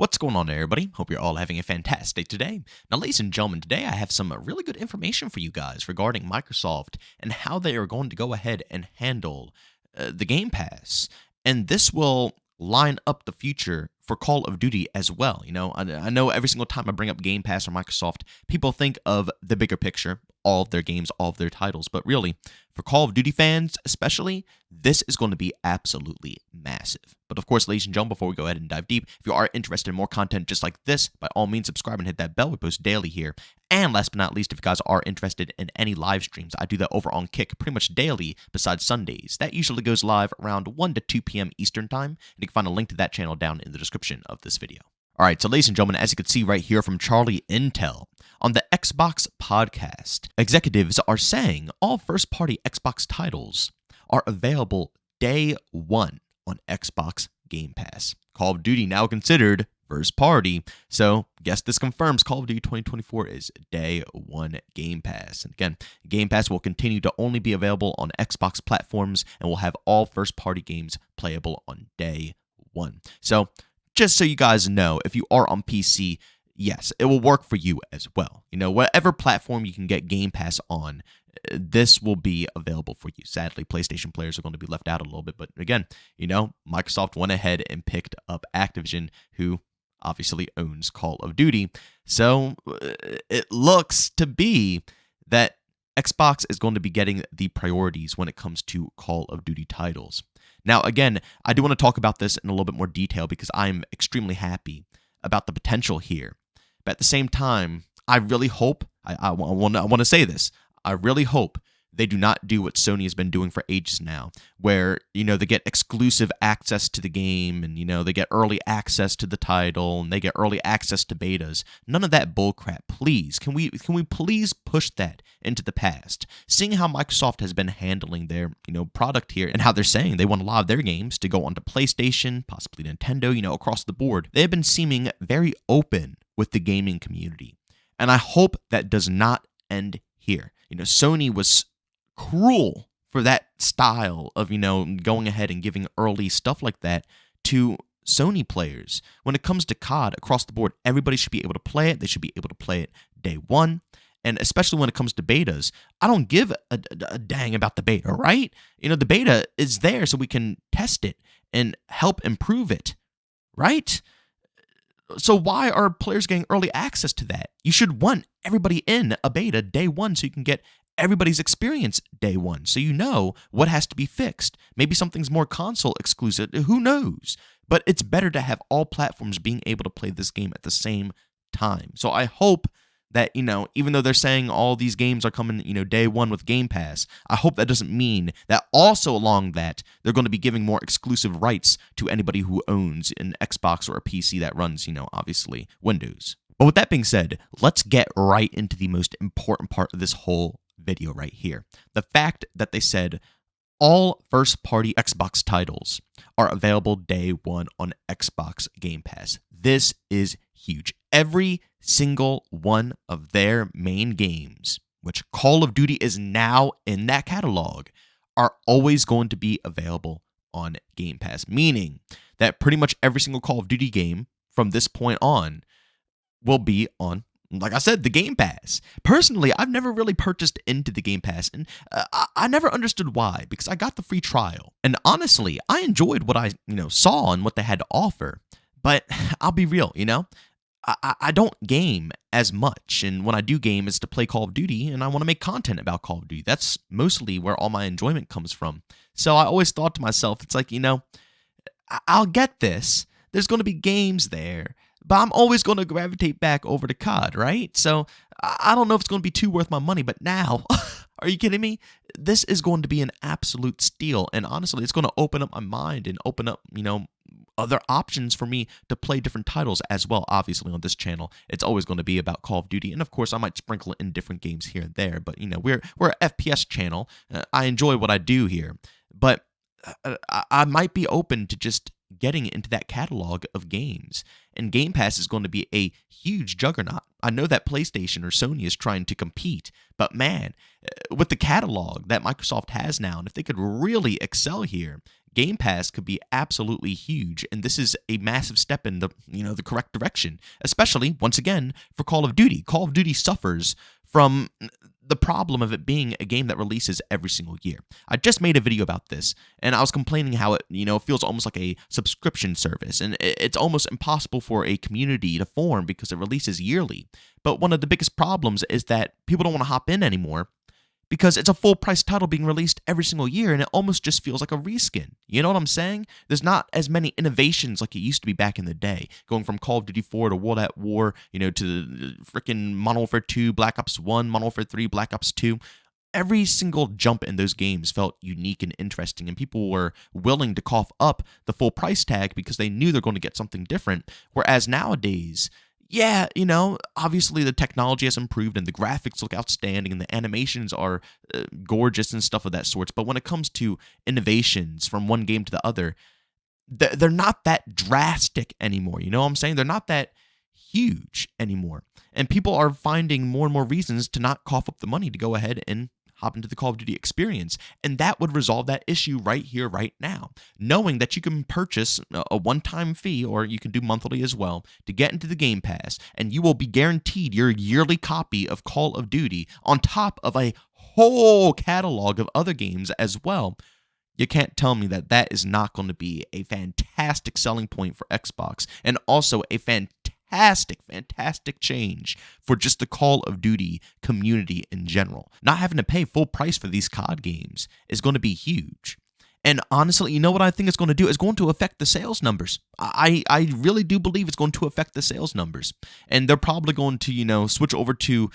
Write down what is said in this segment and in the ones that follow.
What's going on, everybody? Hope you're all having a fantastic day. Now, ladies and gentlemen, today I have some really good information for you guys regarding Microsoft and how they are going to go ahead and handle the Game Pass. And this will line up the future for Call of Duty as well. I know every single time I bring up Game Pass or Microsoft, people think of the bigger picture, all of their games, all of their titles. But really, for Call of Duty fans especially, this is going to be absolutely massive. But of course, ladies and gentlemen, before we go ahead and dive deep, if you are interested in more content just like this, by all means, subscribe and hit that bell. We post daily here. And last but not least, if you guys are interested in any live streams, I do that over on Kick pretty much daily besides Sundays. That usually goes live around 1 to 2 p.m. Eastern Time, and you can find a link to that channel down in the description of this video. All right, so ladies and gentlemen, as you can see right here from Charlie Intel, on the Xbox podcast, executives are saying all first-party Xbox titles are available day one on Xbox Game Pass. Call of Duty now considered first party, so guess this confirms Call of Duty 2024 is day one Game Pass. And again, Game Pass will continue to only be available on Xbox platforms and will have all first-party games playable on day one. So just so you guys know, if you are on PC, yes, it will work for you as well. Whatever platform you can get Game Pass on, this will be available for you. Sadly, PlayStation players are going to be left out a little bit. But again, Microsoft went ahead and picked up Activision, who obviously owns Call of Duty. So it looks to be that Xbox is going to be getting the priorities when it comes to Call of Duty titles. Now, again, I do want to talk about this in a little bit more detail because I'm extremely happy about the potential here. But at the same time, I really hope, I want to say this, I really hope they do not do what Sony has been doing for ages now, where, they get exclusive access to the game and, they get early access to the title and they get early access to betas. None of that bullcrap, please. Can we please push that into the past? Seeing how Microsoft has been handling their, product here and how they're saying they want a lot of their games to go onto PlayStation, possibly Nintendo, across the board. They have been seeming very open with the gaming community. And I hope that does not end here. Sony was cruel for that style of, going ahead and giving early stuff like that to Sony players. When it comes to COD across the board, everybody should be able to play it. They should be able to play it day one. And especially when it comes to betas, I don't give a dang about the beta, right? The beta is there so we can test it and help improve it, right? So why are players getting early access to that? You should want everybody in a beta day one so you can get everybody's experience day one, so you know what has to be fixed. Maybe something's more console exclusive, who knows? But it's better to have all platforms being able to play this game at the same time. So I hope that, even though they're saying all these games are coming, day one with Game Pass, I hope that doesn't mean that also along that, they're going to be giving more exclusive rights to anybody who owns an Xbox or a PC that runs, obviously Windows. But with that being said, let's get right into the most important part of this whole video right here. The fact that they said all first-party Xbox titles are available day one on Xbox Game Pass. This is huge. Every single one of their main games, which Call of Duty is now in that catalog, are always going to be available on Game Pass, meaning that pretty much every single Call of Duty game from this point on will be on, like I said, the Game Pass. Personally, I've never really purchased into the Game Pass, and I never understood why, because I got the free trial. And honestly, I enjoyed what I saw and what they had to offer. But I'll be real, I don't game as much, and when I do game, it's to play Call of Duty, and I want to make content about Call of Duty. That's mostly where all my enjoyment comes from. So I always thought to myself, it's like, I'll get this. There's going to be games there, but I'm always going to gravitate back over to COD, right? So I don't know if it's going to be too worth my money, but now, are you kidding me? This is going to be an absolute steal, and honestly, it's going to open up my mind and open up, other options for me to play different titles as well. Obviously, on this channel, it's always going to be about Call of Duty, and of course, I might sprinkle in different games here and there. But we're an FPS channel. I enjoy what I do here, but I might be open to just getting into that catalog of games. And Game Pass is going to be a huge juggernaut. I know that PlayStation or Sony is trying to compete, but man, with the catalog that Microsoft has now, and if they could really excel here, Game Pass could be absolutely huge, and this is a massive step in the correct direction, especially once again for Call of Duty. Call of Duty suffers from the problem of it being a game that releases every single year. I just made a video about this, and I was complaining how it feels almost like a subscription service, and it's almost impossible for a community to form because it releases yearly. But one of the biggest problems is that people don't want to hop in anymore because it's a full price title being released every single year, and it almost just feels like a reskin. You know what I'm saying? There's not as many innovations like it used to be back in the day, going from Call of Duty 4 to World at War, to the freaking Modern Warfare 2, Black Ops 1, Modern Warfare 3, Black Ops 2. Every single jump in those games felt unique and interesting, and people were willing to cough up the full price tag because they knew they're going to get something different. Whereas nowadays, yeah, obviously the technology has improved and the graphics look outstanding and the animations are gorgeous and stuff of that sort. But when it comes to innovations from one game to the other, they're not that drastic anymore. You know what I'm saying? They're not that huge anymore. And people are finding more and more reasons to not cough up the money to go ahead and hop into the Call of Duty experience. And that would resolve that issue right here, right now. Knowing that you can purchase a one-time fee, or you can do monthly as well, to get into the Game Pass, and you will be guaranteed your yearly copy of Call of Duty on top of a whole catalog of other games as well. You can't tell me that that is not going to be a fantastic selling point for Xbox, and also a fantastic change for just the Call of Duty community in general. Not having to pay full price for these COD games is going to be huge. And honestly, you know what I think it's going to do? It's going to affect the sales numbers. I really do believe it's going to affect the sales numbers. And they're probably going to, switch over to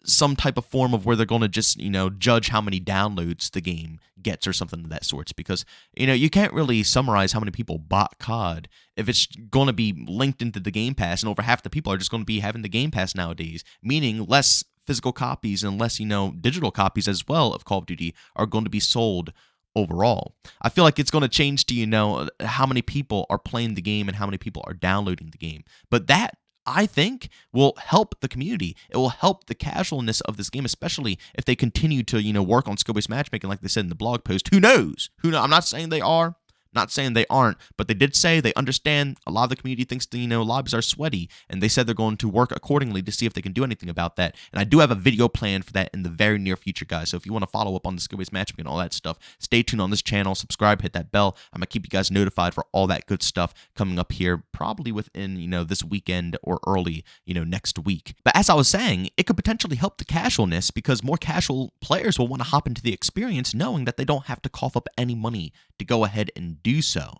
some type of form of where they're going to just, judge how many downloads the game gets or something of that sorts. Because, you can't really summarize how many people bought COD if it's going to be linked into the Game Pass, and over half the people are just going to be having the Game Pass nowadays, meaning less physical copies and less, digital copies as well of Call of Duty are going to be sold overall. I feel like it's going to change to, how many people are playing the game and how many people are downloading the game. But that, I think, will help the community. It will help the casualness of this game, especially if they continue to, work on skill-based matchmaking like they said in the blog post. Who knows? I'm not saying they are. Not saying they aren't, but they did say they understand a lot of the community thinks the lobbies are sweaty, and they said they're going to work accordingly to see if they can do anything about that. And I do have a video planned for that in the very near future, guys. So if you want to follow up on the skill-based matchmaking and all that stuff, stay tuned on this channel, subscribe, hit that bell. I'm gonna keep you guys notified for all that good stuff coming up here, probably within this weekend or early next week. But as I was saying, it could potentially help the casualness because more casual players will want to hop into the experience knowing that they don't have to cough up any money to go ahead and do so.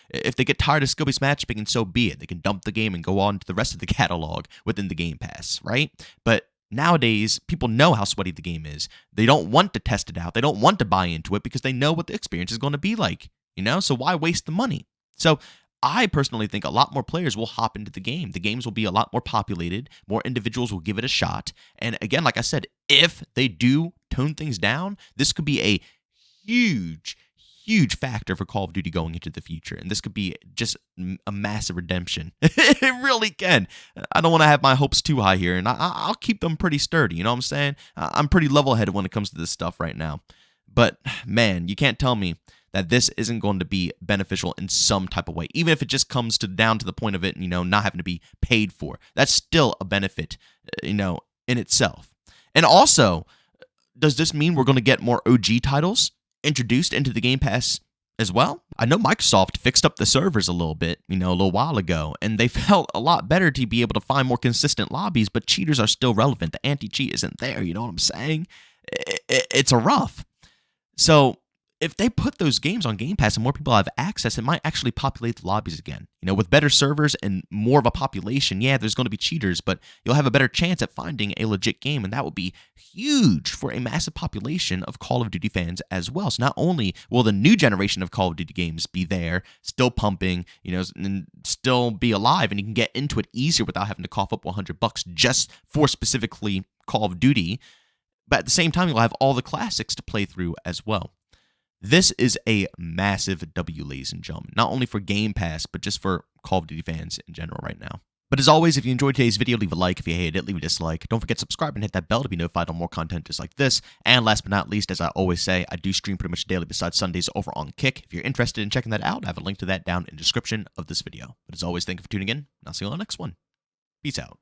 If they get tired of skill-based matchmaking, so be it. They can dump the game and go on to the rest of the catalog within the Game Pass, right? But nowadays, people know how sweaty the game is. They don't want to test it out. They don't want to buy into it because they know what the experience is going to be like, So why waste the money? So I personally think a lot more players will hop into the game. The games will be a lot more populated. More individuals will give it a shot. And again, like I said, if they do tone things down, this could be a huge factor for Call of Duty going into the future. And this could be just a massive redemption. It really can. I don't want to have my hopes too high here, and I'll keep them pretty sturdy. You know what I'm saying? I'm pretty level-headed when it comes to this stuff right now. But, man, you can't tell me that this isn't going to be beneficial in some type of way, even if it just comes down to the point of it, not having to be paid for. That's still a benefit, in itself. And also, does this mean we're going to get more OG titles introduced into the Game Pass as well? I know Microsoft fixed up the servers a little bit, a little while ago, and they felt a lot better to be able to find more consistent lobbies, but cheaters are still relevant. The anti-cheat isn't there, you know what I'm saying? It's a rough. So if they put those games on Game Pass and more people have access, it might actually populate the lobbies again. With better servers and more of a population, yeah, there's going to be cheaters, but you'll have a better chance at finding a legit game, and that would be huge for a massive population of Call of Duty fans as well. So not only will the new generation of Call of Duty games be there, still pumping, and still be alive, and you can get into it easier without having to cough up $100 just for specifically Call of Duty, but at the same time, you'll have all the classics to play through as well. This is a massive W, ladies and gentlemen, not only for Game Pass, but just for Call of Duty fans in general right now. But as always, if you enjoyed today's video, leave a like. If you hated it, leave a dislike. Don't forget to subscribe and hit that bell to be notified on more content just like this. And last but not least, as I always say, I do stream pretty much daily besides Sundays over on Kick. If you're interested in checking that out, I have a link to that down in the description of this video. But as always, thank you for tuning in, and I'll see you on the next one. Peace out.